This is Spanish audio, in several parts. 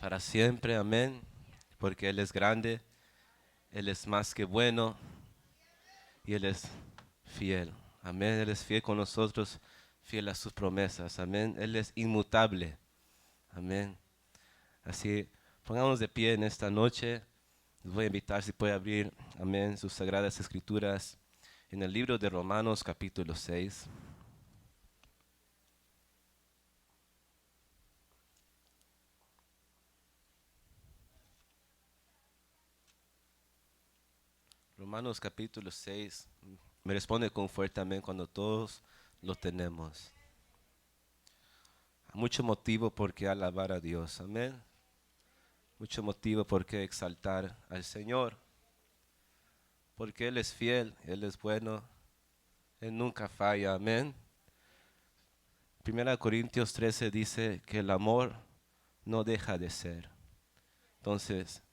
para siempre, amén, porque Él es grande, Él es más que bueno y Él es fiel, amén, Él es fiel con nosotros, fiel a sus promesas, amén, Él es inmutable, amén. Así, pongámonos de pie en esta noche, les voy a invitar si puede abrir, amén, sus sagradas escrituras en el libro de Romanos capítulo 6. Romanos capítulo 6. Me responde con fuerte amén cuando todos lo tenemos. Mucho motivo por qué alabar a Dios, amén. Mucho motivo por qué exaltar al Señor. Porque Él es fiel, Él es bueno, Él nunca falla, amén. Primera Corintios 13 dice que el amor no deja de ser. Entonces,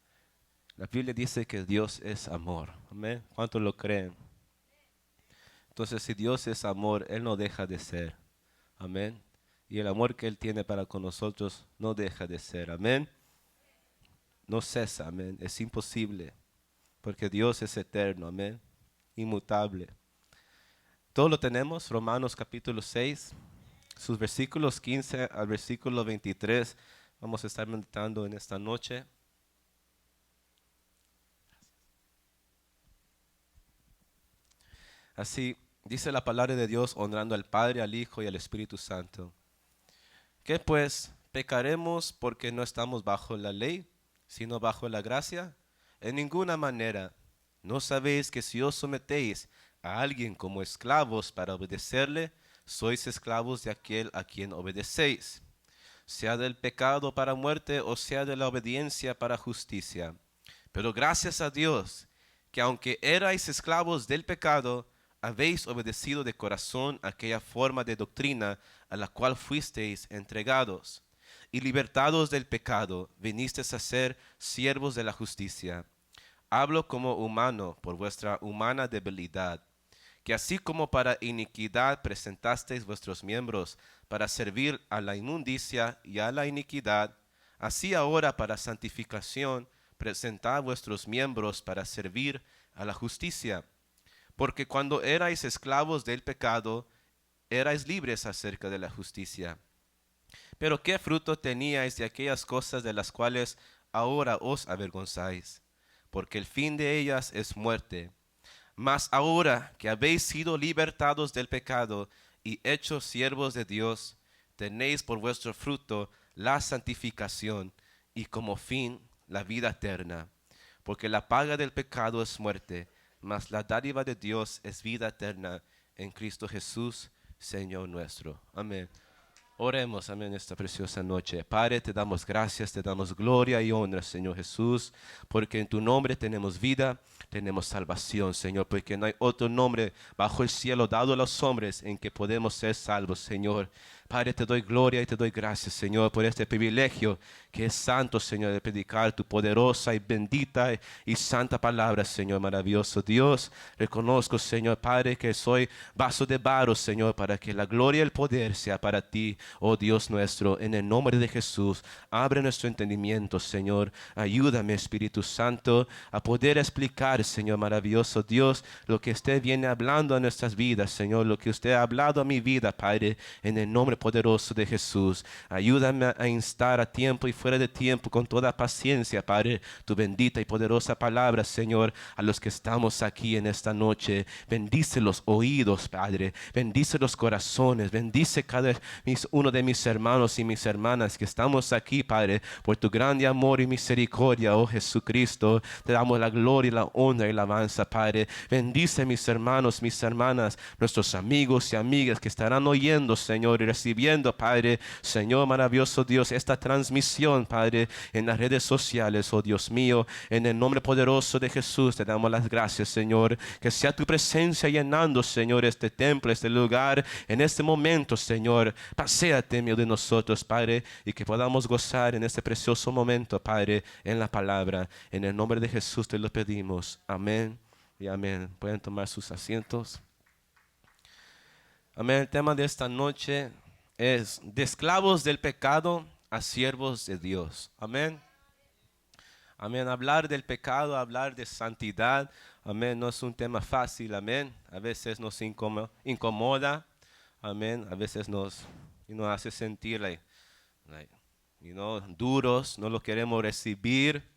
la Biblia dice que Dios es amor, amén. ¿Cuántos lo creen? Entonces, si Dios es amor, Él no deja de ser, amén. Y el amor que Él tiene para con nosotros no deja de ser, amén. No cesa, amén. Es imposible, porque Dios es eterno, amén. Inmutable. Todo lo tenemos, Romanos capítulo 6, sus versículos 15 al versículo 23. Vamos a estar meditando en esta noche. Así dice la palabra de Dios, honrando al Padre, al Hijo y al Espíritu Santo. ¿Qué pues? ¿Pecaremos porque no estamos bajo la ley, sino bajo la gracia? En ninguna manera. ¿No sabéis que si os sometéis a alguien como esclavos para obedecerle, sois esclavos de aquel a quien obedecéis? Sea del pecado para muerte o sea de la obediencia para justicia. Pero gracias a Dios, que aunque erais esclavos del pecado, habéis obedecido de corazón aquella forma de doctrina a la cual fuisteis entregados. Y libertados del pecado, vinisteis a ser siervos de la justicia. Hablo como humano por vuestra humana debilidad, que así como para iniquidad presentasteis vuestros miembros para servir a la inmundicia y a la iniquidad, así ahora para santificación presentad vuestros miembros para servir a la justicia. Porque cuando erais esclavos del pecado, erais libres acerca de la justicia. Pero ¿qué fruto teníais de aquellas cosas de las cuales ahora os avergonzáis? Porque el fin de ellas es muerte. Mas ahora que habéis sido libertados del pecado y hechos siervos de Dios, tenéis por vuestro fruto la santificación y como fin la vida eterna. Porque la paga del pecado es muerte, mas la dádiva de Dios es vida eterna en Cristo Jesús, Señor nuestro. Amén. Oremos, amén, esta preciosa noche. Padre, te damos gracias, te damos gloria y honra, Señor Jesús, porque en tu nombre tenemos vida, tenemos salvación, Señor, porque no hay otro nombre bajo el cielo dado a los hombres en que podemos ser salvos, Señor. Padre, te doy gloria y te doy gracias, Señor, por este privilegio que es santo, Señor, de predicar tu poderosa y bendita y santa palabra, Señor, maravilloso Dios. Reconozco, Señor, Padre, que soy vaso de barro, Señor, para que la gloria y el poder sea para ti, oh Dios nuestro, en el nombre de Jesús. Abre nuestro entendimiento, Señor. Ayúdame, Espíritu Santo, a poder explicar, Señor, maravilloso Dios, lo que usted viene hablando a nuestras vidas, Señor, lo que usted ha hablado a mi vida, Padre, en el nombre poderoso de Jesús. Ayúdame a instar a tiempo y fuera de tiempo con toda paciencia, Padre, tu bendita y poderosa palabra, Señor, a los que estamos aquí en esta noche. Bendice los oídos, Padre. Bendice los corazones. Bendice cada uno de mis hermanos y mis hermanas que estamos aquí, Padre, por tu grande amor y misericordia, oh Jesucristo. Te damos la gloria y la honra y la alabanza, Padre. Bendice mis hermanos, mis hermanas, nuestros amigos y amigas que estarán oyendo, Señor, y recibiendo, Padre, Señor maravilloso Dios, esta transmisión, Padre, en las redes sociales, oh Dios mío, en el nombre poderoso de Jesús te damos las gracias, Señor, que sea tu presencia llenando, Señor, este templo, este lugar, en este momento, Señor, paséate en medio de nosotros, Padre, y que podamos gozar en este precioso momento, Padre, en la palabra, en el nombre de Jesús te lo pedimos, amén y amén. Pueden tomar sus asientos. Amén. El tema de esta noche es de esclavos del pecado a siervos de Dios. Amén. Amén. Hablar del pecado, hablar de santidad, amén, no es un tema fácil, amén. A veces nos incomoda, amén. A veces nos hace sentir duros, no lo queremos recibir,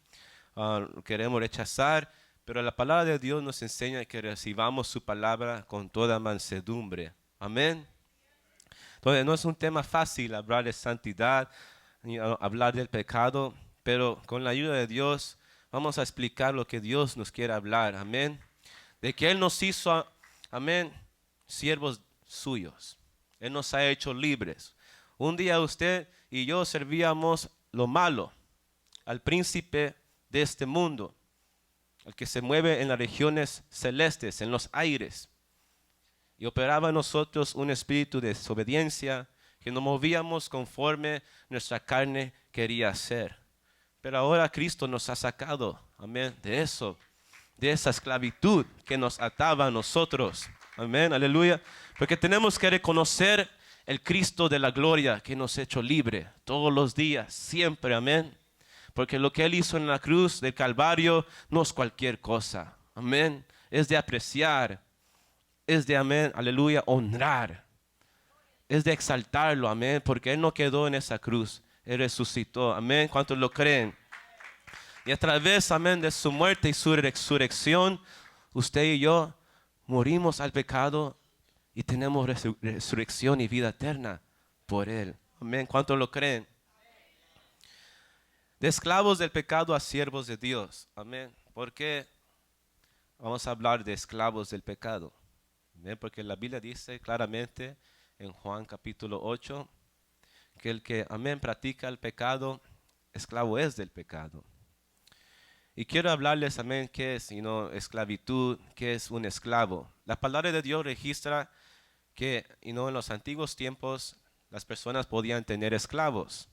queremos rechazar. Pero la palabra de Dios nos enseña que recibamos su palabra con toda mansedumbre. Amén. Entonces no es un tema fácil hablar de santidad, hablar del pecado, pero con la ayuda de Dios vamos a explicar lo que Dios nos quiere hablar. Amén. De que Él nos hizo, amén, siervos suyos. Él nos ha hecho libres. Un día usted y yo servíamos lo malo, al príncipe de este mundo, al que se mueve en las regiones celestes, en los aires. Y operaba en nosotros un espíritu de desobediencia, que nos movíamos conforme nuestra carne quería hacer. Pero ahora Cristo nos ha sacado, amén, de eso, de esa esclavitud que nos ataba a nosotros. Amén, aleluya. Porque tenemos que reconocer el Cristo de la gloria que nos ha hecho libre todos los días, siempre, amén. Porque lo que Él hizo en la cruz del Calvario no es cualquier cosa, amén. Es de apreciar, es de, amén, aleluya, honrar. Es de exaltarlo, amén, porque Él no quedó en esa cruz, Él resucitó, amén. ¿Cuántos lo creen? Y a través, amén, de su muerte y su resurrección, usted y yo morimos al pecado y tenemos resurrección y vida eterna por Él. Amén. ¿Cuántos lo creen? De esclavos del pecado a siervos de Dios. Amén. ¿Por qué vamos a hablar de esclavos del pecado? Amén. Porque la Biblia dice claramente en Juan capítulo 8 que el que, amén, practica el pecado, esclavo es del pecado. Y quiero hablarles, amén, qué es esclavitud, qué es un esclavo. La palabra de Dios registra que en los antiguos tiempos las personas podían tener esclavos.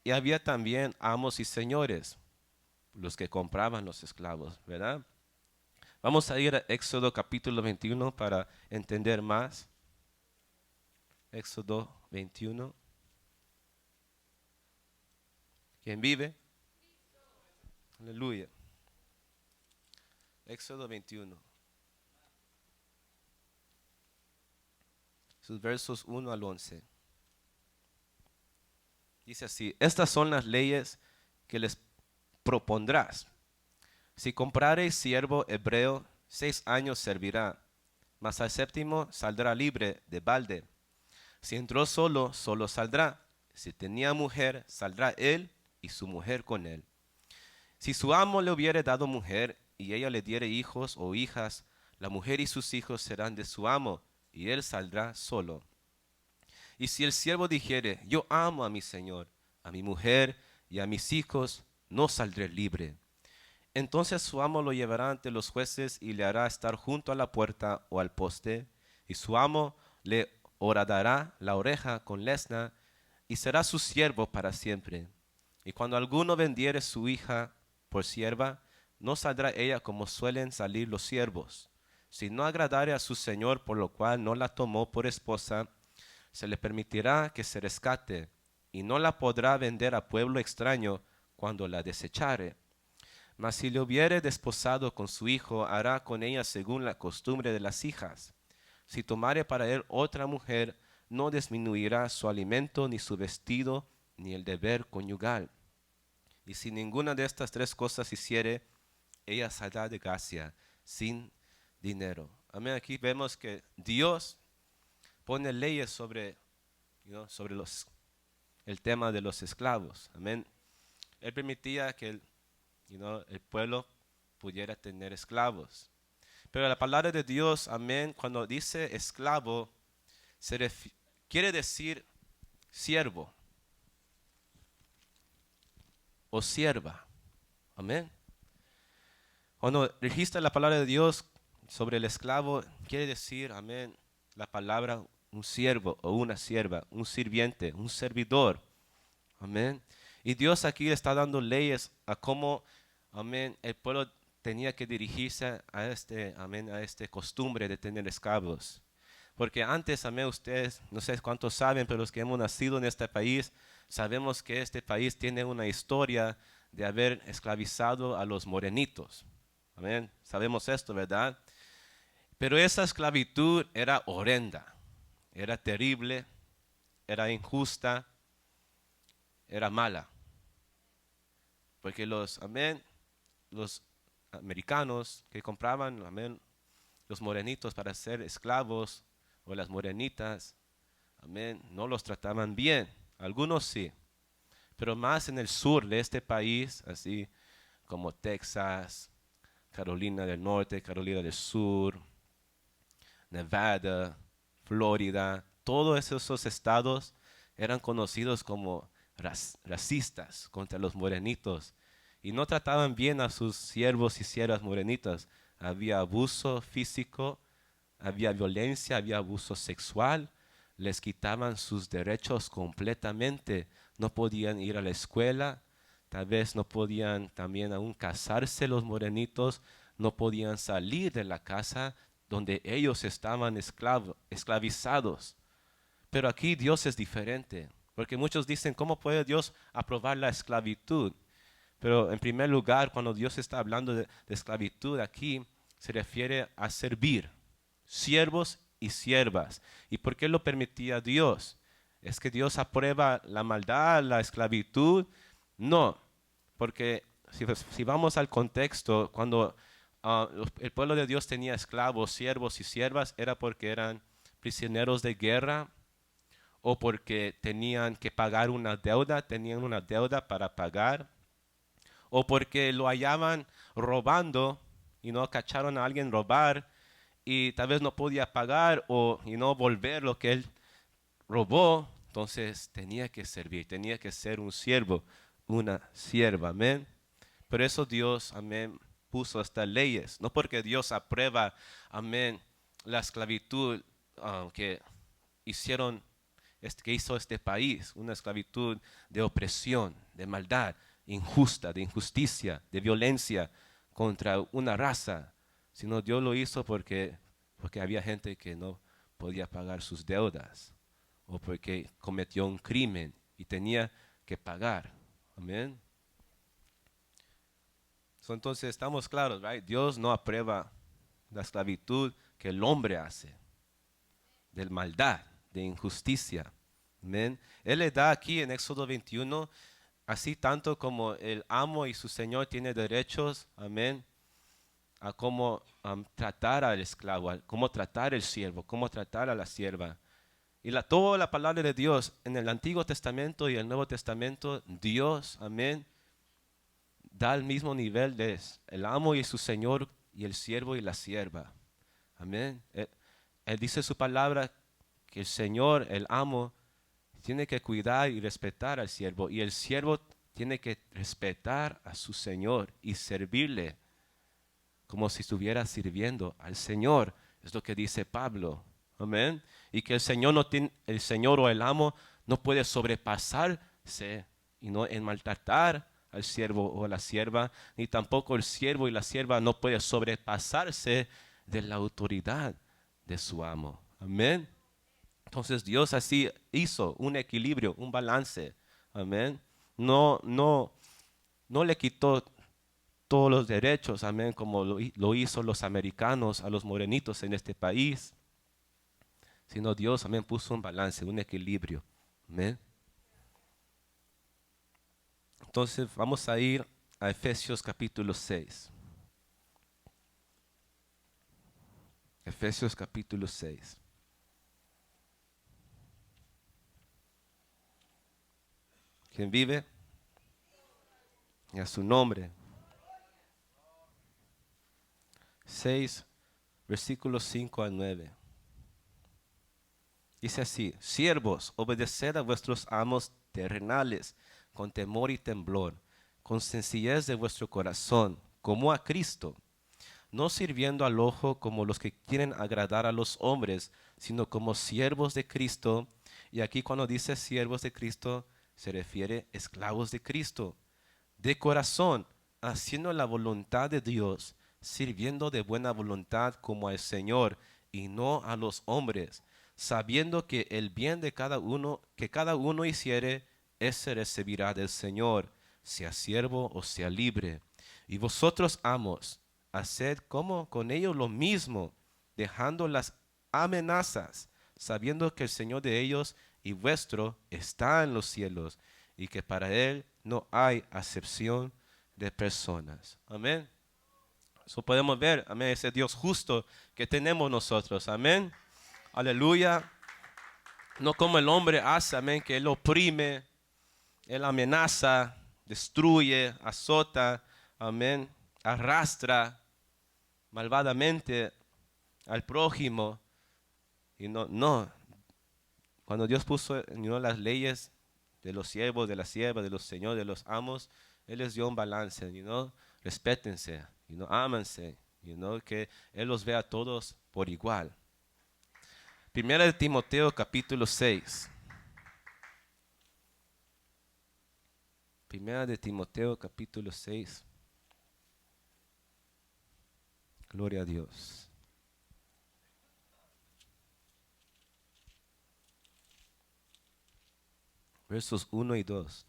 Y había también amos y señores, los que compraban los esclavos, ¿verdad? Vamos a ir a Éxodo capítulo 21 para entender más. Éxodo 21. ¿Quién vive? Aleluya. Éxodo 21. Sus versos 1 al 11. Dice así: estas son las leyes que les propondrás. Si comprareis siervo hebreo, 6 años servirá, mas al séptimo saldrá libre de balde. Si entró solo, solo saldrá. Si tenía mujer, saldrá él y su mujer con él. Si su amo le hubiere dado mujer y ella le diere hijos o hijas, la mujer y sus hijos serán de su amo y él saldrá solo. Y si el siervo dijere: yo amo a mi señor, a mi mujer y a mis hijos, no saldré libre. Entonces su amo lo llevará ante los jueces y le hará estar junto a la puerta o al poste, y su amo le horadará la oreja con lesna, y será su siervo para siempre. Y cuando alguno vendiere su hija por sierva, no saldrá ella como suelen salir los siervos. Si no agradare a su señor, por lo cual no la tomó por esposa, se le permitirá que se rescate, y no la podrá vender a pueblo extraño cuando la desechare. Mas si le hubiere desposado con su hijo, hará con ella según la costumbre de las hijas. Si tomare para él otra mujer, no disminuirá su alimento, ni su vestido, ni el deber conyugal. Y si ninguna de estas 3 cosas hiciere, ella saldrá de gracia, sin dinero. Amén. Aquí vemos que Dios pone leyes sobre el tema de los esclavos. Amén. Él permitía que el pueblo pudiera tener esclavos. Pero la palabra de Dios, amén, cuando dice esclavo, quiere decir siervo o sierva. Amén. Cuando registra la palabra de Dios sobre el esclavo, quiere decir, amén, la palabra un siervo o una sierva, un sirviente, un servidor. Amén. Y Dios aquí le está dando leyes a cómo, amén, el pueblo tenía que dirigirse a este costumbre de tener esclavos. Porque antes, amén, ustedes, no sé cuántos saben, pero los que hemos nacido en este país, sabemos que este país tiene una historia de haber esclavizado a los morenitos. Amén. Sabemos esto, ¿verdad? Pero esa esclavitud era horrenda, era terrible, era injusta, era mala. Porque amén, los americanos que compraban, amén, los morenitos para ser esclavos o las morenitas, amén, no los trataban bien. Algunos sí, pero más en el sur de este país, así como Texas, Carolina del Norte, Carolina del Sur, Nevada, Florida, todos esos estados eran conocidos como racistas contra los morenitos y no trataban bien a sus siervos y siervas morenitas. Había abuso físico, había violencia, había abuso sexual, les quitaban sus derechos completamente, no podían ir a la escuela, tal vez no podían también aún casarse los morenitos, no podían salir de la casa donde ellos estaban esclavizados. Pero aquí Dios es diferente, porque muchos dicen, ¿cómo puede Dios aprobar la esclavitud? Pero en primer lugar, cuando Dios está hablando de esclavitud aquí, se refiere a servir, siervos y siervas. ¿Y por qué lo permitía Dios? ¿Es que Dios aprueba la maldad, la esclavitud? No, porque si vamos al contexto, cuando el pueblo de Dios tenía esclavos, siervos y siervas, era porque eran prisioneros de guerra o porque tenían que pagar una deuda, tenían una deuda para pagar, o porque lo hallaban robando y no cacharon a alguien robar y tal vez no podía pagar o y no volver lo que él robó, entonces tenía que servir, tenía que ser un siervo, una sierva, amén. Por eso Dios, amén, puso estas leyes, no porque Dios aprueba, amén, la esclavitud que hicieron, que hizo este país, una esclavitud de opresión, de maldad, injusta, de injusticia, de violencia contra una raza, sino Dios lo hizo porque había gente que no podía pagar sus deudas o porque cometió un crimen y tenía que pagar. Amén. Entonces estamos claros, right? Dios no aprueba la esclavitud que el hombre hace, de maldad, de injusticia. Amén. Él le da aquí en Éxodo 21, así tanto como el amo y su señor tiene derechos, amén, a cómo tratar al esclavo, a cómo tratar al siervo, cómo tratar a la sierva. Y toda la palabra de Dios en el Antiguo Testamento y el Nuevo Testamento, Dios, amén, da el mismo nivel de el amo y su señor y el siervo y la sierva. Amén. Él dice su palabra que el Señor, el amo, tiene que cuidar y respetar al siervo y el siervo tiene que respetar a su Señor y servirle como si estuviera sirviendo al Señor. Es lo que dice Pablo. Amén. Y que el Señor no tiene, el Señor o el amo no puede sobrepasarse y no en maltratar al siervo o a la sierva, ni tampoco el siervo y la sierva no puede sobrepasarse de la autoridad de su amo. Amén. Entonces Dios así hizo un equilibrio, un balance. Amén. No le quitó todos los derechos, amén, como lo hizo los americanos a los morenitos en este país, sino Dios, amén, puso un balance, un equilibrio, amén. Entonces vamos a ir a Efesios capítulo 6. Efesios capítulo 6. ¿Quién vive? Y a su nombre. 6, versículos 5 al 9. Dice así: siervos, obedeced a vuestros amos terrenales con temor y temblor, con sencillez de vuestro corazón, como a Cristo, no sirviendo al ojo como los que quieren agradar a los hombres, sino como siervos de Cristo. Y aquí cuando dice siervos de Cristo, se refiere esclavos de Cristo, de corazón, haciendo la voluntad de Dios, sirviendo de buena voluntad como al Señor y no a los hombres, sabiendo que el bien de cada uno, que cada uno hiciere, ese recibirá del Señor, sea siervo o sea libre. Y vosotros, amos, haced como con ellos lo mismo, dejando las amenazas, sabiendo que el Señor de ellos y vuestro está en los cielos, y que para Él no hay acepción de personas. Amén. Eso podemos ver, amén, ese Dios justo que tenemos nosotros. Amén. Aleluya. No como el hombre hace, amén, que Él oprime, Él amenaza, destruye, azota, amén, arrastra malvadamente al prójimo. Y no. Cuando Dios puso las leyes de los siervos, de las siervas, de los señores, de los amos, Él les dio un balance, respétense, ámense, que Él los vea a todos por igual. Primera de Timoteo capítulo 6. Primera de Timoteo capítulo 6. Gloria a Dios. Versos 1 y 2.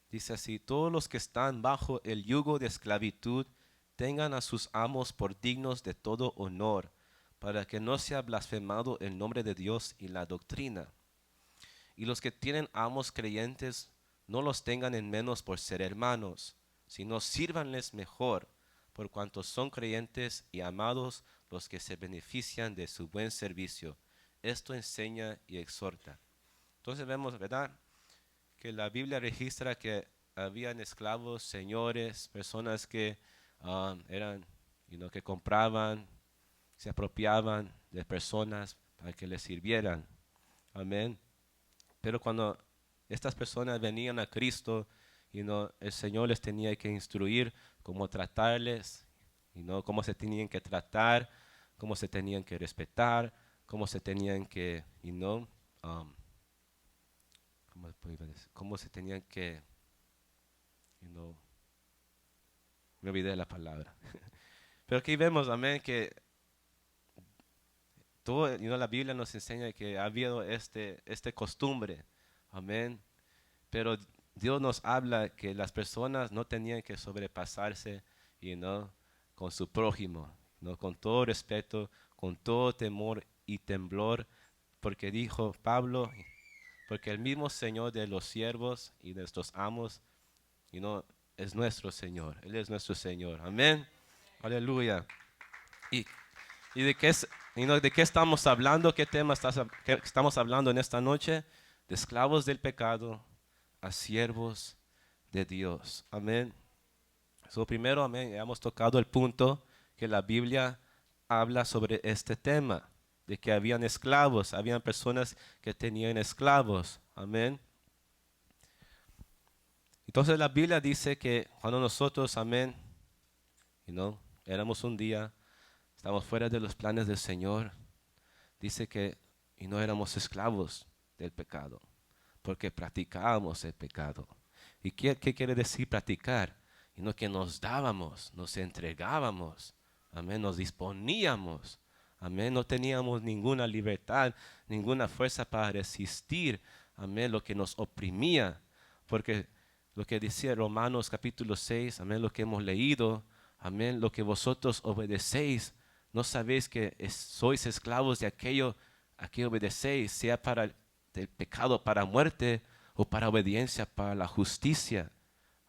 Dice así: todos los que están bajo el yugo de esclavitud tengan a sus amos por dignos de todo honor, para que no sea blasfemado el nombre de Dios y la doctrina. Y los que tienen amos creyentes, no los tengan en menos por ser hermanos, sino sírvanles mejor, por cuanto son creyentes y amados los que se benefician de su buen servicio. Esto enseña y exhorta. Entonces vemos, ¿verdad?, que la Biblia registra que habían esclavos, señores, personas que eran, que compraban, se apropiaban de personas para que les sirvieran. Amén. Pero cuando estas personas venían a Cristo, el Señor les tenía que instruir cómo tratarles, cómo se tenían que tratar, cómo se tenían que respetar, cómo se tenían que, cómo se tenían que, me olvidé la palabra. Pero aquí vemos, amén, que todo, la Biblia nos enseña que ha habido este costumbre, amén. Pero Dios nos habla que las personas no tenían que sobrepasarse, con su prójimo, con todo respeto, con todo temor y temblor, porque dijo Pablo, porque el mismo Señor de los siervos y de nuestros amos, es nuestro Señor. Él es nuestro Señor. Amén. Aleluya. ¿Y de qué estamos hablando? ¿Qué tema estamos hablando en esta noche? De esclavos del pecado a siervos de Dios. Amén. Primero, amén, hemos tocado el punto que la Biblia habla sobre este tema, de que habían esclavos, habían personas que tenían esclavos. Amén. Entonces la Biblia dice que cuando nosotros, amén, éramos un día, estamos fuera de los planes del Señor, dice que no éramos esclavos del pecado, porque practicábamos el pecado. ¿Y qué quiere decir practicar? Que nos dábamos, nos entregábamos, amén, nos disponíamos, amén, no teníamos ninguna libertad, ninguna fuerza para resistir, amén, lo que nos oprimía, porque lo que decía Romanos capítulo 6, amén, lo que hemos leído, amén, lo que vosotros obedecéis, no sabéis que sois esclavos de aquello a que obedecéis, sea para el pecado, para muerte, o para obediencia, para la justicia.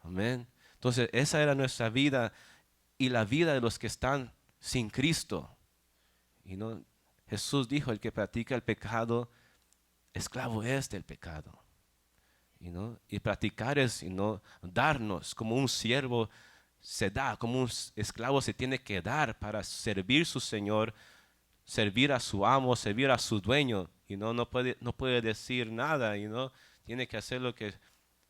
Amén. Entonces, esa era nuestra vida y la vida de los que están sin Cristo. Jesús dijo: el que practica el pecado, esclavo es del pecado. Y practicar es darnos como un siervo se da, como un esclavo se tiene que dar para servir a su Señor, servir a su amo, servir a su dueño. No puede decir nada, tiene que hacer lo que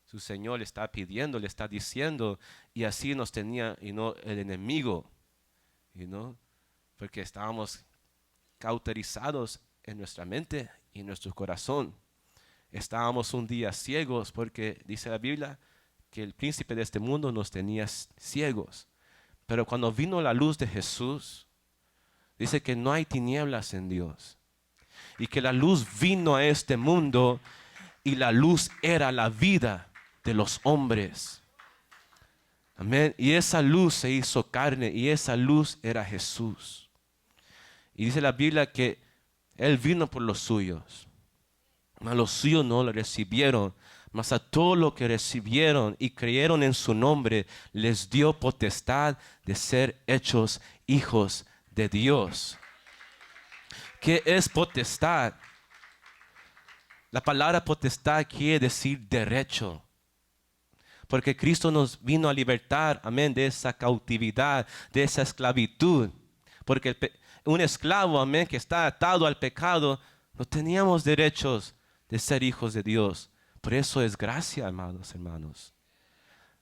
su Señor le está pidiendo, le está diciendo. Y así nos tenía el enemigo, porque estábamos cauterizados en nuestra mente y en nuestro corazón. Estábamos un día ciegos, porque dice la Biblia que el príncipe de este mundo nos tenía ciegos. Pero cuando vino la luz de Jesús, dice que no hay tinieblas en Dios. Y que la luz vino a este mundo y la luz era la vida de los hombres. Amén. Y esa luz se hizo carne y esa luz era Jesús. Y dice la Biblia que Él vino por los suyos, mas los suyos no lo recibieron. Mas a todos los que recibieron y creyeron en su nombre, les dio potestad de ser hechos hijos de Dios. ¿Qué es potestad? La palabra potestad quiere decir derecho. Porque Cristo nos vino a libertar, amén, de esa cautividad, de esa esclavitud. Porque un esclavo, amén, que está atado al pecado, no teníamos derechos de ser hijos de Dios. Por eso es gracia, amados hermanos.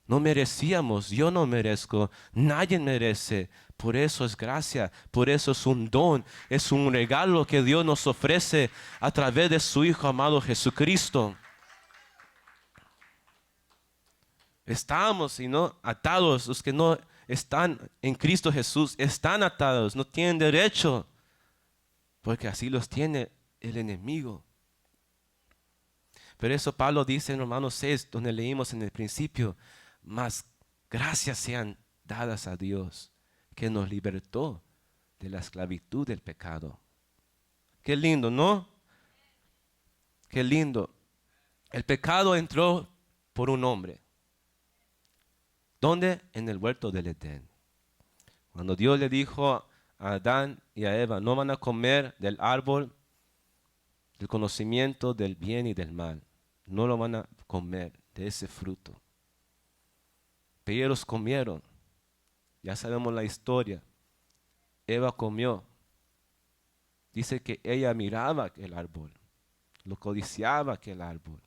No merecíamos, yo no merezco, nadie merece. Por eso es gracia, por eso es un don, es un regalo que Dios nos ofrece a través de su Hijo amado Jesucristo. Estamos atados, los que no están en Cristo Jesús están atados, no tienen derecho, porque así los tiene el enemigo. Pero eso Pablo dice en Romanos 6, donde leímos en el principio, mas gracias sean dadas a Dios, que nos libertó de la esclavitud del pecado. Qué lindo, ¿no? Qué lindo. El pecado entró por un hombre. ¿Dónde? En el huerto del Edén. Cuando Dios le dijo a Adán y a Eva, no van a comer del árbol del conocimiento del bien y del mal. No lo van a comer de ese fruto. Pero ellos comieron. Ya sabemos la historia. Eva comió. Dice que ella miraba el árbol, lo codiciaba aquel árbol.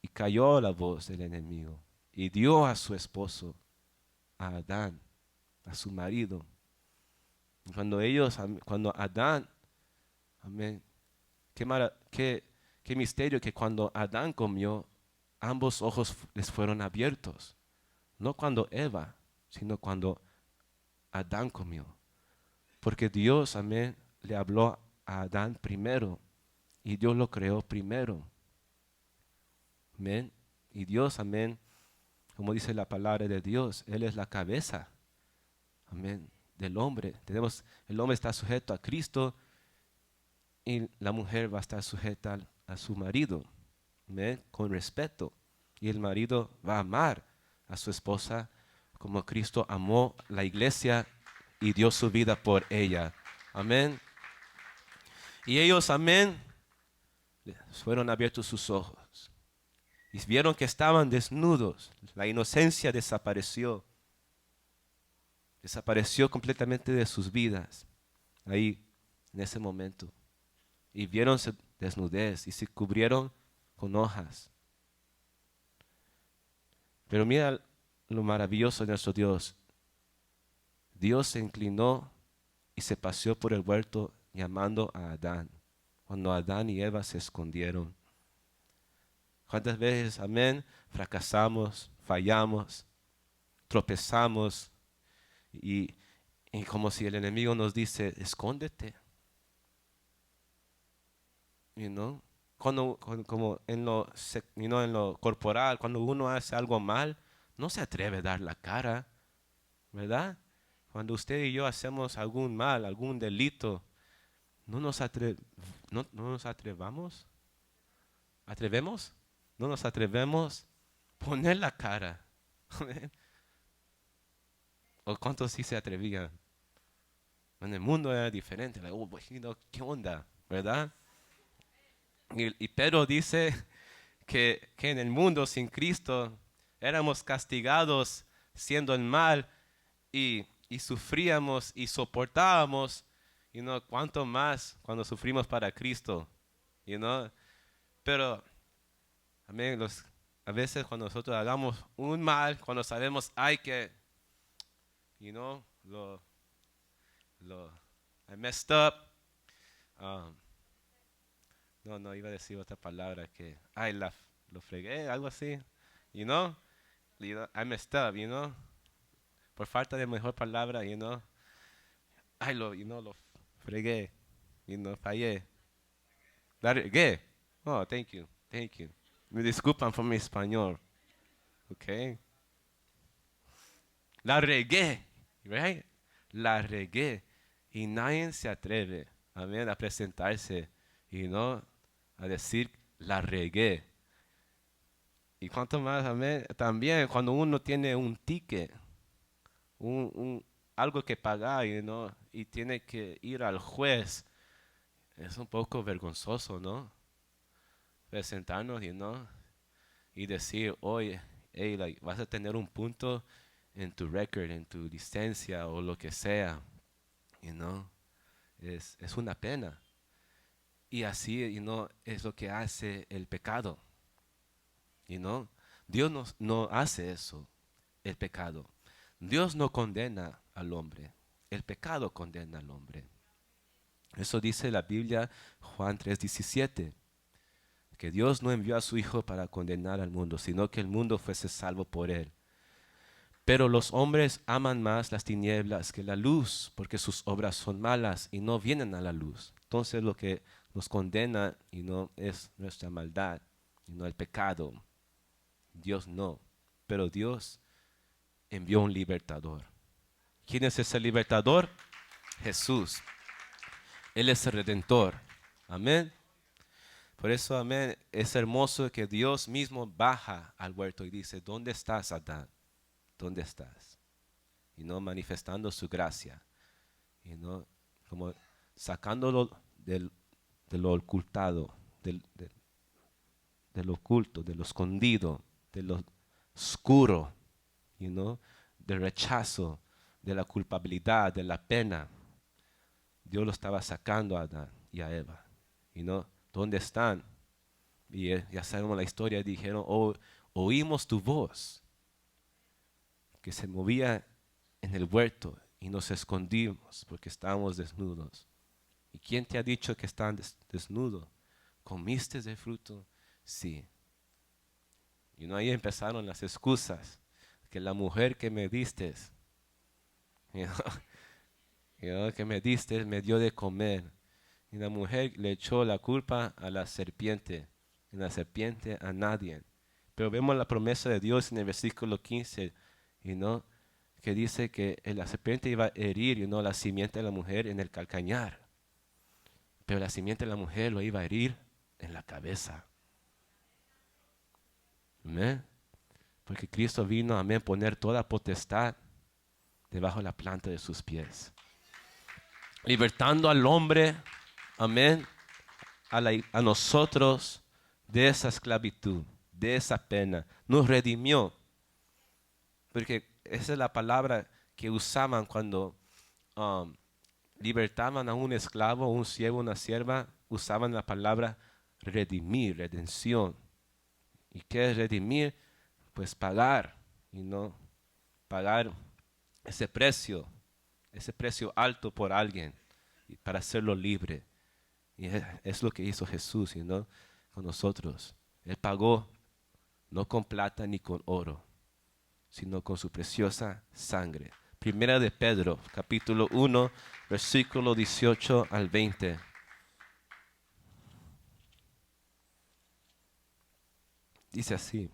Y cayó la voz del enemigo. Y dio a su esposo, a Adán, a su marido. Cuando Adán, amén, qué misterio que cuando Adán comió, ambos ojos les fueron abiertos. No cuando Eva, sino cuando Adán comió. Porque Dios, amén, le habló a Adán primero. Y Dios lo creó primero. Amén. Y Dios, amén, como dice la palabra de Dios, Él es la cabeza, amén, del hombre. El hombre está sujeto a Cristo y la mujer va a estar sujeta a su marido, amén, con respeto. Y el marido va a amar a su esposa como Cristo amó la iglesia y dio su vida por ella. Amén. Y ellos, amén, fueron abiertos sus ojos. Y vieron que estaban desnudos. La inocencia desapareció. Desapareció completamente de sus vidas. Ahí, en ese momento. Y vieron su desnudez y se cubrieron con hojas. Pero mira lo maravilloso de nuestro Dios. Dios se inclinó y se paseó por el huerto llamando a Adán. Cuando Adán y Eva se escondieron. ¿Cuántas veces, amén, fracasamos, fallamos, tropezamos y como si el enemigo nos dice, escóndete? Como en en lo corporal, cuando uno hace algo mal, no se atreve a dar la cara, ¿verdad? Cuando usted y yo hacemos algún mal, algún delito, no nos atrevemos. ¿Atrevemos? No nos atrevemos a poner la cara. ¿O cuántos sí se atrevían? En el mundo era diferente. ¿Qué onda? ¿Verdad? Y Pedro dice que en el mundo sin Cristo éramos castigados siendo el mal y sufríamos y soportábamos. ¿Cuánto más cuando sufrimos para Cristo? Pero, amén, a veces cuando nosotros hagamos un mal, cuando sabemos hay que, I messed up. No, iba a decir otra palabra que, lo fregué, algo así, you know, I messed up, por falta de mejor palabra, lo fregué, fallé, la regué, oh, thank you, Thank you. Me disculpan por mi español. Okay. La regué, right? La regué. Y nadie se atreve, amén, a presentarse y no a decir la regué. Y cuanto más, amén, también cuando uno tiene un ticket, algo que pagar, y tiene que ir al juez, es un poco vergonzoso, ¿no? Presentarnos, y decir, oye, hey, like, vas a tener un punto en tu record, en tu licencia o lo que sea, you know? Es una pena. Y así, es lo que hace el pecado, you know? Dios no hace eso, el pecado. Dios no condena al hombre, el pecado condena al hombre. Eso dice la Biblia, Juan 3:17, que Dios no envió a su Hijo para condenar al mundo, sino que el mundo fuese salvo por él. Pero los hombres aman más las tinieblas que la luz, porque sus obras son malas y no vienen a la luz. Entonces lo que nos condena y no es nuestra maldad, y no el pecado. Dios no. Pero Dios envió un libertador. ¿Quién es ese libertador? Jesús. Él es el redentor. Amén. Por eso, amén, es hermoso que Dios mismo baja al huerto y dice, ¿dónde estás, Adán? ¿Dónde estás? Y no manifestando su gracia. Y no como sacándolo de lo ocultado, de lo oculto, de lo escondido, de lo oscuro, del rechazo, de la culpabilidad, de la pena. Dios lo estaba sacando a Adán y a Eva. ¿Dónde están? Y ya sabemos la historia, dijeron, oímos tu voz, que se movía en el huerto y nos escondimos porque estábamos desnudos. ¿Y quién te ha dicho que están desnudos? ¿Comiste del fruto? Sí. Y ahí empezaron las excusas, que la mujer que me diste, you que me diste, me dio de comer. Y la mujer le echó la culpa a la serpiente, y la serpiente a nadie. Pero vemos la promesa de Dios en el versículo 15, que dice que la serpiente iba a herir, la simiente de la mujer en el calcañar. Pero la simiente de la mujer lo iba a herir en la cabeza. Amén. Porque Cristo vino, amén, poner toda potestad debajo de la planta de sus pies. Libertando al hombre, amén, a nosotros de esa esclavitud, de esa pena. Nos redimió. Porque esa es la palabra que usaban cuando libertaban a un esclavo, un siervo, una sierva. Usaban la palabra redimir, redención. ¿Y qué es redimir? Pues pagar, pagar ese precio alto por alguien para hacerlo libre. Y es lo que hizo Jesús, con nosotros. Él pagó no con plata ni con oro, sino con su preciosa sangre. Primera de Pedro, capítulo 1, versículo 18 al 20. Dice así: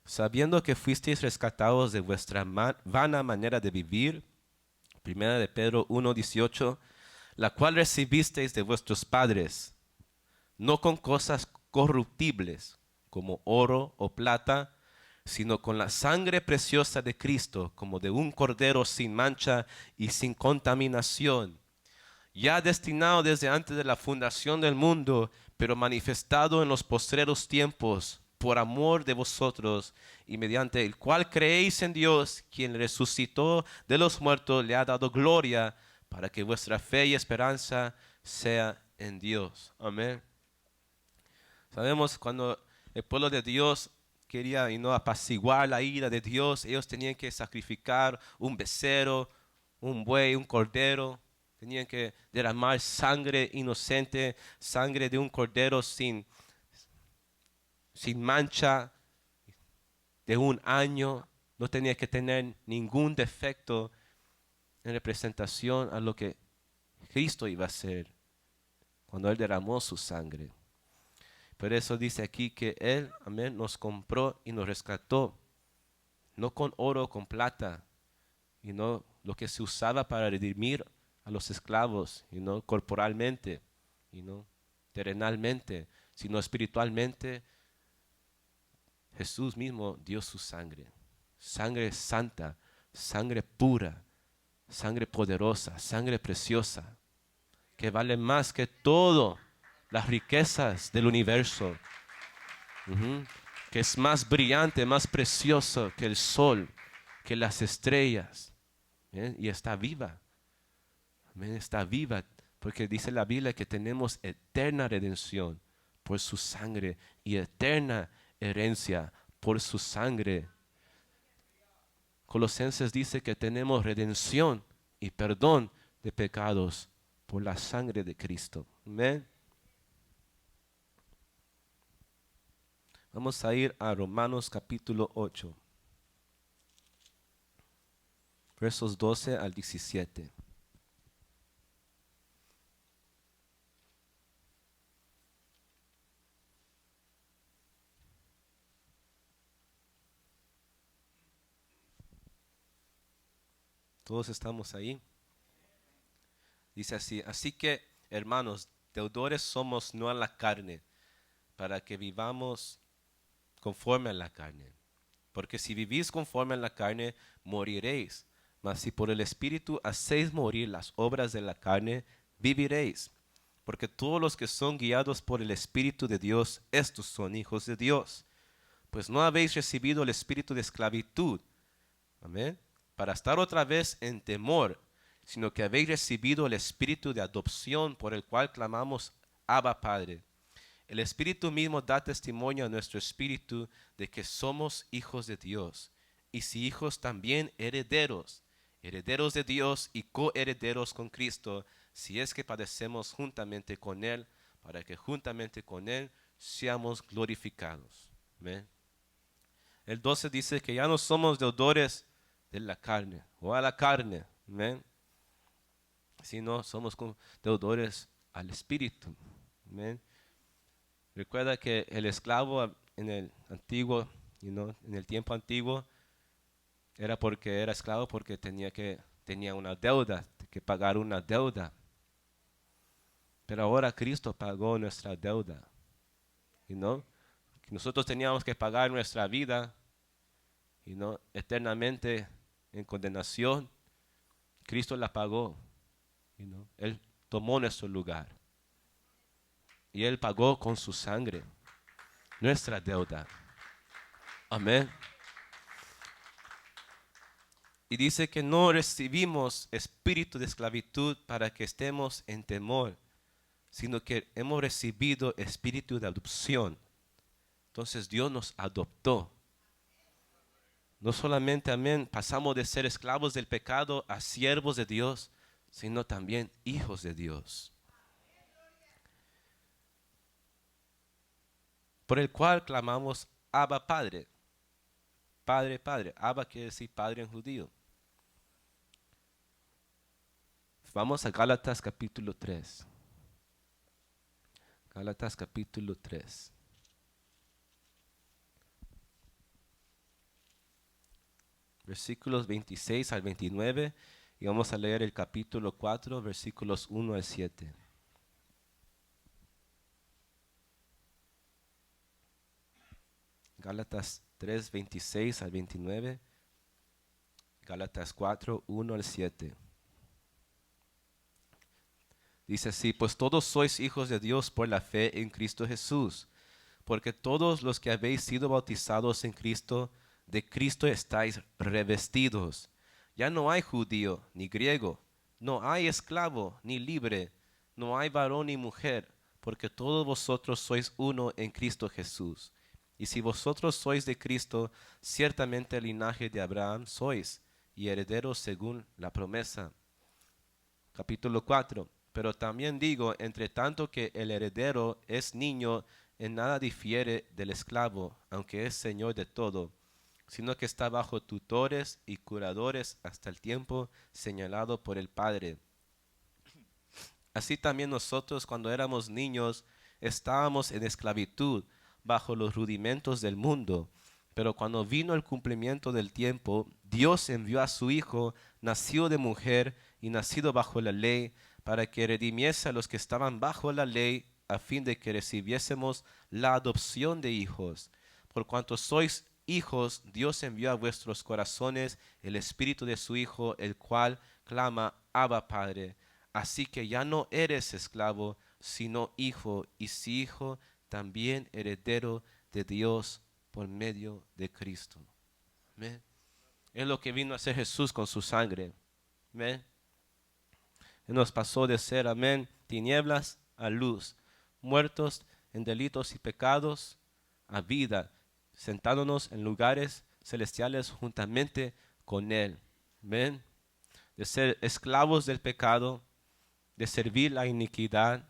sabiendo que fuisteis rescatados de vuestra vana manera de vivir, Primera de Pedro 1:18, la cual recibisteis de vuestros padres, no con cosas corruptibles como oro o plata, sino con la sangre preciosa de Cristo, como de un cordero sin mancha y sin contaminación, ya destinado desde antes de la fundación del mundo, pero manifestado en los postreros tiempos, por amor de vosotros, y mediante el cual creéis en Dios, quien resucitó de los muertos, le ha dado gloria, para que vuestra fe y esperanza sea en Dios. Amén. Sabemos cuando el pueblo de Dios quería apaciguar la ira de Dios, ellos tenían que sacrificar un becerro, un buey, un cordero. Tenían que derramar sangre inocente, sangre de un cordero sin mancha, de un año. No tenía que tener ningún defecto en representación a lo que Cristo iba a hacer cuando Él derramó su sangre. Por eso dice aquí que Él, amén, nos compró y nos rescató, no con oro o con plata, y no lo que se usaba para redimir a los esclavos, y no corporalmente, y no terrenalmente, sino espiritualmente. Jesús mismo dio su sangre, sangre santa, sangre pura, sangre poderosa, sangre preciosa, que vale más que todo las riquezas del universo, que es más brillante, más precioso que el sol, que las estrellas, ¿bien? Y está viva, amén, está viva, porque dice la Biblia que tenemos eterna redención por su sangre y eterna herencia por su sangre. Colosenses dice que tenemos redención y perdón de pecados por la sangre de Cristo. Amén. Vamos a ir a Romanos capítulo 8, versos 12 al 17. Todos estamos ahí. Dice así: así que, hermanos, deudores somos no a la carne, para que vivamos conforme a la carne. Porque si vivís conforme a la carne, moriréis. Mas si por el Espíritu hacéis morir las obras de la carne, viviréis. Porque todos los que son guiados por el Espíritu de Dios, estos son hijos de Dios. Pues no habéis recibido el espíritu de esclavitud, amén, para estar otra vez en temor, sino que habéis recibido el espíritu de adopción, por el cual clamamos: Abba, Padre. El Espíritu mismo da testimonio a nuestro espíritu de que somos hijos de Dios. Y si hijos, también herederos, herederos de Dios y coherederos con Cristo, si es que padecemos juntamente con Él, para que juntamente con Él seamos glorificados. Amén. El 12 dice que ya no somos deudores de la carne o a la carne, amén, sino somos deudores al Espíritu. Amén. Recuerda que el esclavo en el antiguo, en el tiempo antiguo, era porque era esclavo porque tenía una deuda, que pagar una deuda. Pero ahora Cristo pagó nuestra deuda. Que nosotros teníamos que pagar nuestra vida, eternamente en condenación. Cristo la pagó. Él tomó nuestro lugar. Y Él pagó con su sangre nuestra deuda. Amén. Y dice que no recibimos espíritu de esclavitud para que estemos en temor, sino que hemos recibido espíritu de adopción. Entonces Dios nos adoptó. No solamente, amén, pasamos de ser esclavos del pecado a siervos de Dios, sino también hijos de Dios. Por el cual clamamos: Abba, Padre. Padre, Padre. Abba quiere decir Padre en judío. Vamos a Gálatas capítulo 3. Gálatas capítulo 3. Versículos 26 al 29. Y vamos a leer el capítulo 4, versículos 1 al 7. Gálatas 3, 26 al 29. Gálatas 4, 1 al 7. Dice así: pues todos sois hijos de Dios por la fe en Cristo Jesús, porque todos los que habéis sido bautizados en Cristo, de Cristo estáis revestidos. Ya no hay judío ni griego, no hay esclavo ni libre, no hay varón ni mujer, porque todos vosotros sois uno en Cristo Jesús. Y si vosotros sois de Cristo, ciertamente el linaje de Abraham sois, y herederos según la promesa. Capítulo 4. Pero también digo, entre tanto que el heredero es niño, en nada difiere del esclavo, aunque es señor de todo, sino que está bajo tutores y curadores hasta el tiempo señalado por el Padre. Así también nosotros, cuando éramos niños, estábamos en esclavitud bajo los rudimentos del mundo. Pero cuando vino el cumplimiento del tiempo, Dios envió a su Hijo, nacido de mujer y nacido bajo la ley, para que redimiese a los que estaban bajo la ley, a fin de que recibiésemos la adopción de hijos. Por cuanto sois hijos, Dios envió a vuestros corazones el Espíritu de su Hijo, el cual clama, Abba, Padre. Así que ya no eres esclavo, sino hijo, y si hijo, también heredero de Dios por medio de Cristo. Amén. Es lo que vino a hacer Jesús con su sangre. Amén. Él nos pasó de ser, amén, tinieblas a luz, muertos en delitos y pecados a vida, sentándonos en lugares celestiales juntamente con Él. Amén. De ser esclavos del pecado, de servir la iniquidad,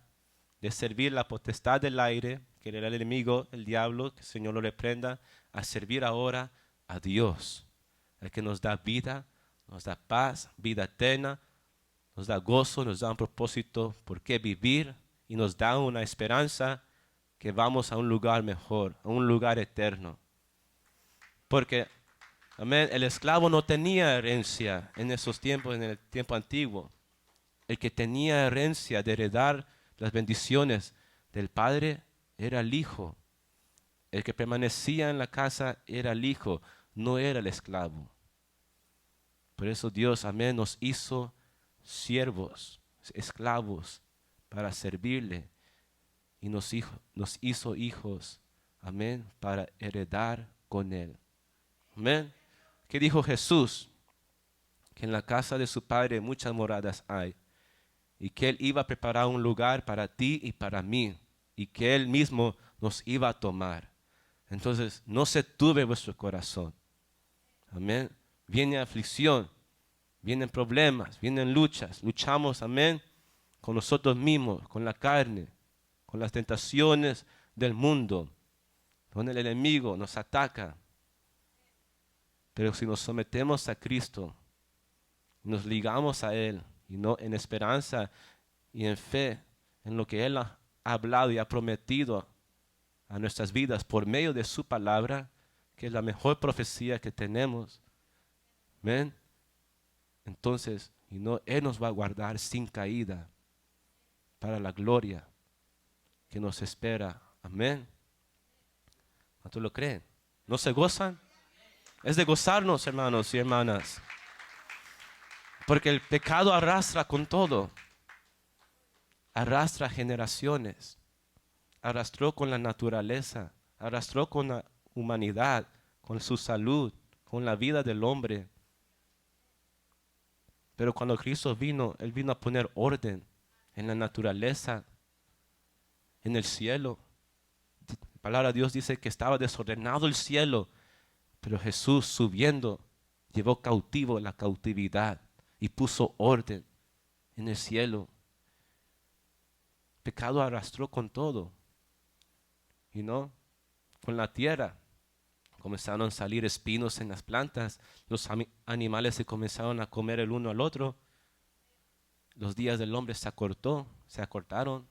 de servir la potestad del aire, que era el enemigo, el diablo, que el Señor lo reprenda, a servir ahora a Dios, el que nos da vida, nos da paz, vida eterna, nos da gozo, nos da un propósito por qué vivir y nos da una esperanza que vamos a un lugar mejor, a un lugar eterno. Porque, amén, el esclavo no tenía herencia en esos tiempos, en el tiempo antiguo. El que tenía herencia de heredar las bendiciones del Padre era el Hijo. El que permanecía en la casa era el Hijo, no era el esclavo. Por eso Dios, amén, nos hizo siervos, esclavos, para servirle. Y nos hizo hijos, amén, para heredar con Él. Amén. ¿Qué dijo Jesús? Que en la casa de su Padre muchas moradas hay. Y que Él iba a preparar un lugar para ti y para mí. Y que Él mismo nos iba a tomar. Entonces, no se turbe vuestro corazón. Amén. Viene aflicción, vienen problemas, vienen luchas. Luchamos, amén, con nosotros mismos, con la carne, con las tentaciones del mundo, donde el enemigo nos ataca. Pero si nos sometemos a Cristo, nos ligamos a Él, y no en esperanza y en fe, en lo que Él ha hablado y ha prometido a nuestras vidas por medio de su palabra, que es la mejor profecía que tenemos. Amén. Entonces, Él nos va a guardar sin caída para la gloria que nos espera. Amén. ¿Cuántos lo creen? ¿No se gozan? Es de gozarnos, hermanos y hermanas. Porque el pecado arrastra con todo. Arrastra generaciones. Arrastró con la naturaleza. Arrastró con la humanidad, con su salud, con la vida del hombre. Pero cuando Cristo vino, Él vino a poner orden en la naturaleza, en el cielo. La palabra de Dios dice que estaba desordenado el cielo, pero Jesús subiendo llevó cautivo la cautividad y puso orden en el cielo. Pecado arrastró con todo, y no con la tierra. Comenzaron a salir espinos en las plantas, los animales se comenzaron a comer el uno al otro. Los días del hombre se acortaron,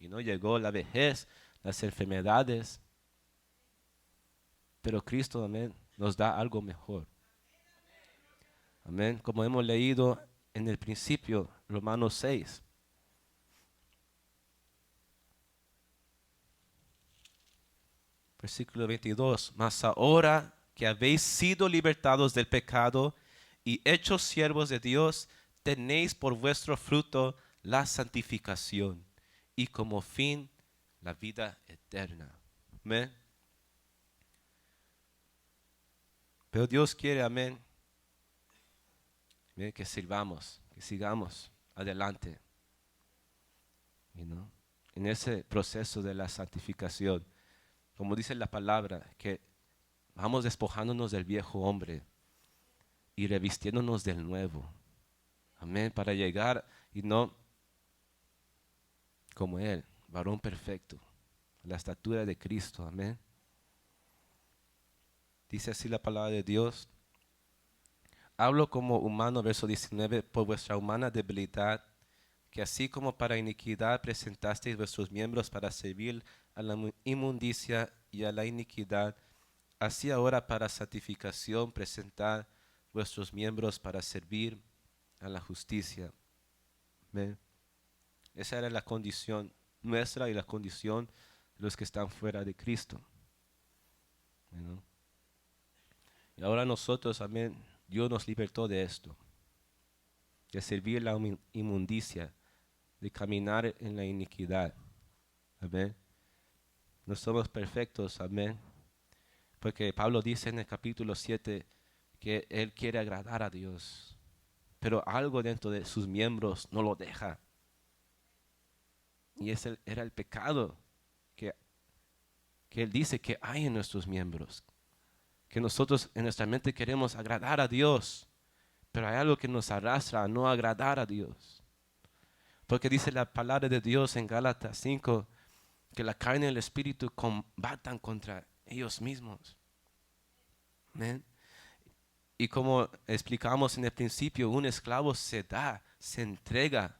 y no llegó la vejez, las enfermedades. Pero Cristo, amén, nos da algo mejor. Amén. Como hemos leído en el principio, Romanos 6. Versículo 22. Mas ahora que habéis sido libertados del pecado y hechos siervos de Dios, tenéis por vuestro fruto la santificación y como fin la vida eterna. Amén. Pero Dios quiere, amén, que sirvamos, que sigamos adelante. En ese proceso de la santificación, como dice la palabra, que vamos despojándonos del viejo hombre y revistiéndonos del nuevo. Amén, para llegar y no como Él, varón perfecto, la estatura de Cristo. Amén. Dice así la palabra de Dios. Hablo como humano, verso 19, por vuestra humana debilidad que así como para iniquidad presentasteis vuestros miembros para servir a la inmundicia y a la iniquidad, así ahora para santificación presentad vuestros miembros para servir a la justicia. ¿Ven? Esa era la condición nuestra y la condición de los que están fuera de Cristo. ¿No? Y ahora nosotros, amén, Dios nos libertó de esto, de servir la inmundicia, de caminar en la iniquidad. Amén. No somos perfectos, amén. Porque Pablo dice en el capítulo 7 que él quiere agradar a Dios, pero algo dentro de sus miembros no lo deja. Y ese era el pecado que él dice que hay en nuestros miembros. Que nosotros en nuestra mente queremos agradar a Dios, pero hay algo que nos arrastra a no agradar a Dios. Porque dice la palabra de Dios en Gálatas 5, que la carne y el espíritu combatan contra ellos mismos. ¿Ven? Y como explicamos en el principio, un esclavo se da, se entrega.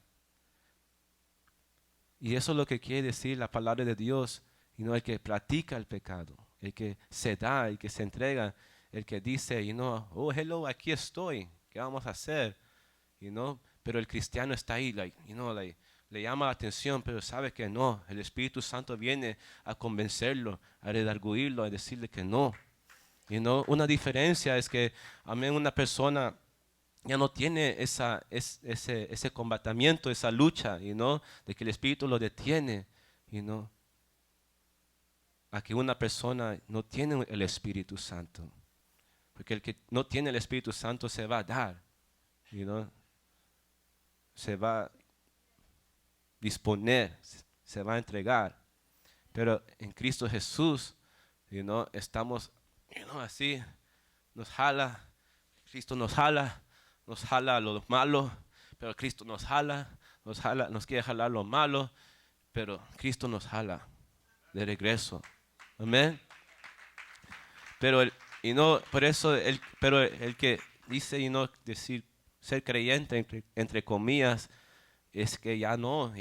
Y eso es lo que quiere decir la palabra de Dios, y no el que practica el pecado, el que se da, el que se entrega, el que dice, oh, hello, aquí estoy, ¿qué vamos a hacer? Pero el cristiano está ahí, le llama la atención, pero sabe que no, el Espíritu Santo viene a convencerlo, a redarguirlo, a decirle que no. Una diferencia es que, amén, una persona ya no tiene ese combatimiento, esa lucha, de que el Espíritu lo detiene, a que una persona no tiene el Espíritu Santo. Porque el que no tiene el Espíritu Santo se va a dar, se va a disponer, se va a entregar. Pero en Cristo Jesús, estamos, así, nos jala, Cristo nos jala a lo malo, pero Cristo nos jala, nos quiere jalar lo malo, pero Cristo nos jala de regreso. Amén. Pero por eso pero el que dice decir ser creyente entre comillas es que ya no,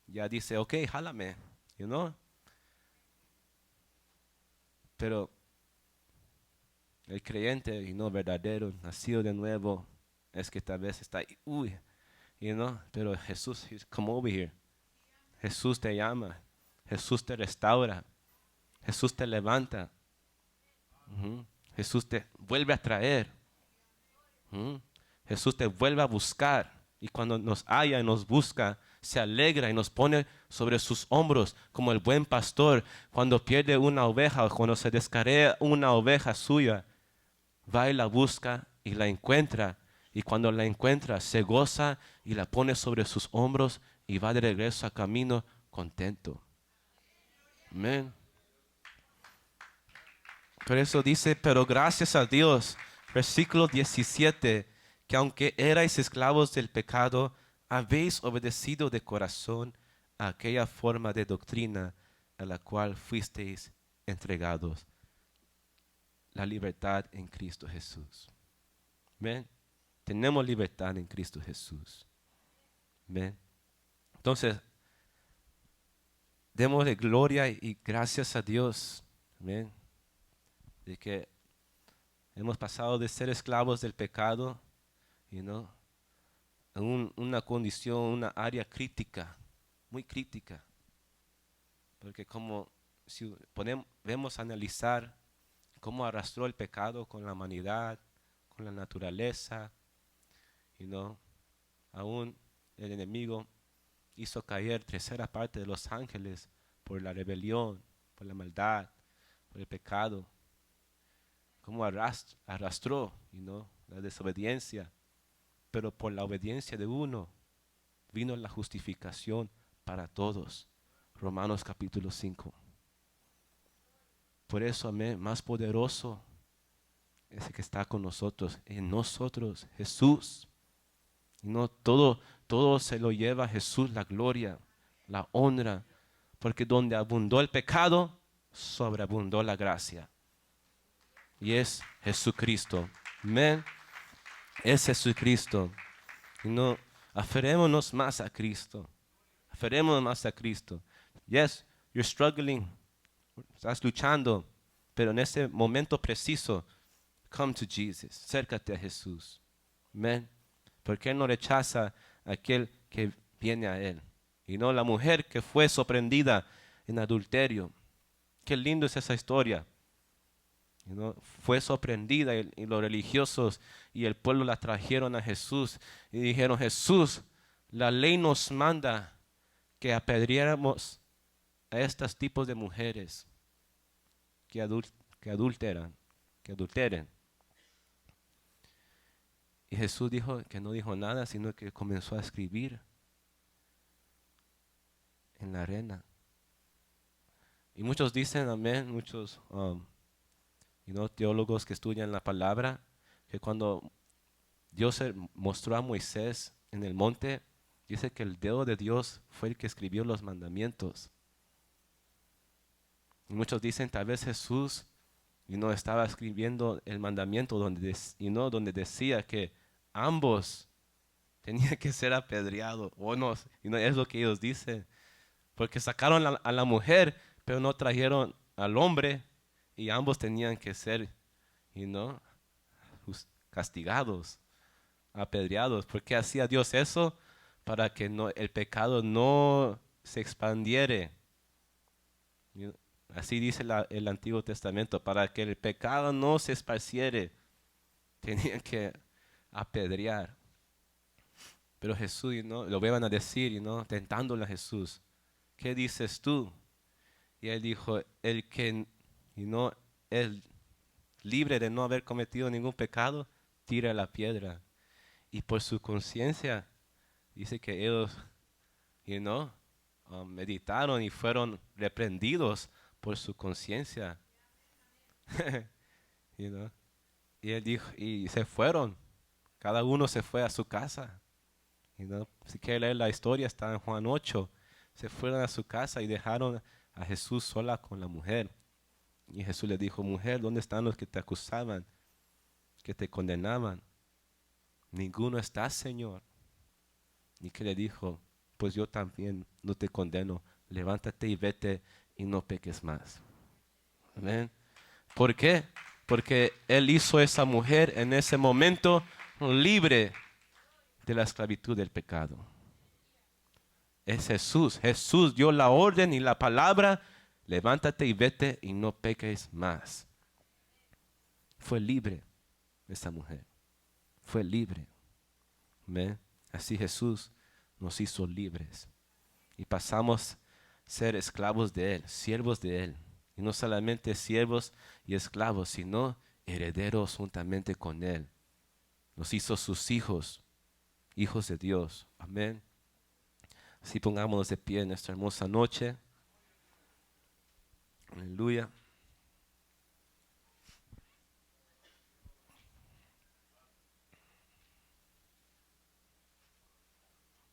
ya dice, ok, jálame, pero el creyente, verdadero, nacido de nuevo, es que tal vez está ahí, pero Jesús, come over here. Jesús te llama, Jesús te restaura, Jesús te levanta, Jesús te vuelve a traer, Jesús te vuelve a buscar, y cuando nos halla y nos busca, se alegra y nos pone sobre sus hombros como el buen pastor cuando pierde una oveja o cuando se descarrea una oveja suya. Va y la busca y la encuentra. Y cuando la encuentra, se goza y la pone sobre sus hombros y va de regreso a camino contento. Amén. Por eso dice, pero gracias a Dios, versículo 17, que aunque erais esclavos del pecado, habéis obedecido de corazón a aquella forma de doctrina a la cual fuisteis entregados. La libertad en Cristo Jesús. ¿Ven? Tenemos libertad en Cristo Jesús. ¿Ven? Entonces, démosle gloria y gracias a Dios. ¿Ven? De que hemos pasado de ser esclavos del pecado, a una condición, una área crítica, muy crítica. Porque como si vemos analizar cómo arrastró el pecado con la humanidad, con la naturaleza, aún el enemigo hizo caer tercera parte de los ángeles por la rebelión, por la maldad, por el pecado. Cómo arrastró, la desobediencia. Pero por la obediencia de uno vino la justificación para todos. Romanos capítulo 5. Por eso, amén, más poderoso es el que está con nosotros, en nosotros, Jesús. Todo se lo lleva a Jesús, la gloria, la honra, porque donde abundó el pecado, sobreabundó la gracia. Y es Jesucristo. Amén. Es Jesucristo. Aferrémonos más a Cristo. Aferrémonos más a Cristo. Yes, you're struggling. Estás luchando. Pero en ese momento preciso, come to Jesus. Acércate a Jesús. Amén. Porque Él no rechaza a aquel que viene a Él. Y no la mujer que fue sorprendida en adulterio. Qué lindo es esa historia. Fue sorprendida y los religiosos y el pueblo la trajeron a Jesús y dijeron: Jesús, la ley nos manda que apedreáramos a estos tipos de mujeres que adulteren. Y Jesús dijo que no dijo nada, sino que comenzó a escribir en la arena. Y muchos dicen, amén, muchos teólogos que estudian la palabra, que cuando Dios se mostró a Moisés en el monte, dice que el dedo de Dios fue el que escribió los mandamientos. Y muchos dicen, tal vez Jesús estaba escribiendo el mandamiento donde decía que ambos tenían que ser apedreados. Es lo que ellos dicen. Porque sacaron a la mujer, pero no trajeron al hombre, y ambos tenían que ser, castigados, apedreados. ¿Por qué hacía Dios eso? Para que el pecado no se expandiere. Así dice el Antiguo Testamento, para que el pecado no se esparciere, tenían que apedrear. Pero Jesús, lo iban a decir, tentándole a Jesús: ¿qué dices tú? Y él dijo: el que es libre de no haber cometido ningún pecado, tira la piedra. Y por su conciencia, dice que ellos, meditaron y fueron reprendidos por su conciencia. Y él dijo, y se fueron. Cada uno se fue a su casa. Si quiere leer la historia, está en Juan 8. Se fueron a su casa y dejaron a Jesús sola con la mujer. Y Jesús le dijo: mujer, ¿dónde están los que te acusaban, que te condenaban? Ninguno está, Señor. Y que le dijo: pues yo también no te condeno. Levántate y vete y no peques más. Amén. ¿Por qué? Porque Él hizo a esa mujer en ese momento libre de la esclavitud del pecado. Es Jesús. Jesús dio la orden y la palabra: levántate y vete y no peques más. Fue libre esa mujer. Fue libre. ¿Ve? Así Jesús nos hizo libres. Y pasamos a ser esclavos de Él, siervos de Él. Y no solamente siervos y esclavos, sino herederos juntamente con Él. Nos hizo sus hijos, hijos de Dios. Amén. Así pongámonos de pie en esta hermosa noche. Aleluya.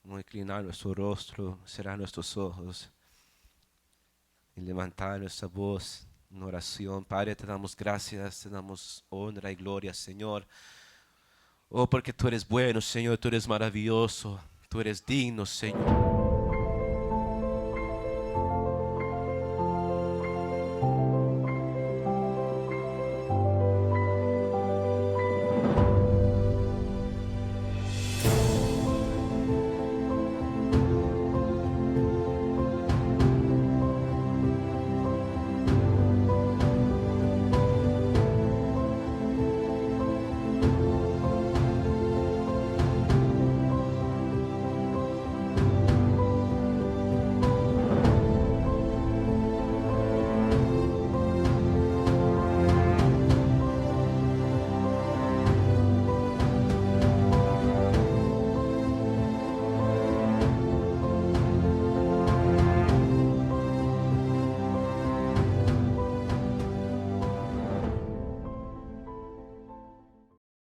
Vamos a inclinar nuestro rostro, cerrar nuestros ojos y levantar nuestra voz en oración. Padre, te damos gracias, te damos honra y gloria, Señor. Oh, porque tú eres bueno, Señor, tú eres maravilloso, tú eres digno, Señor.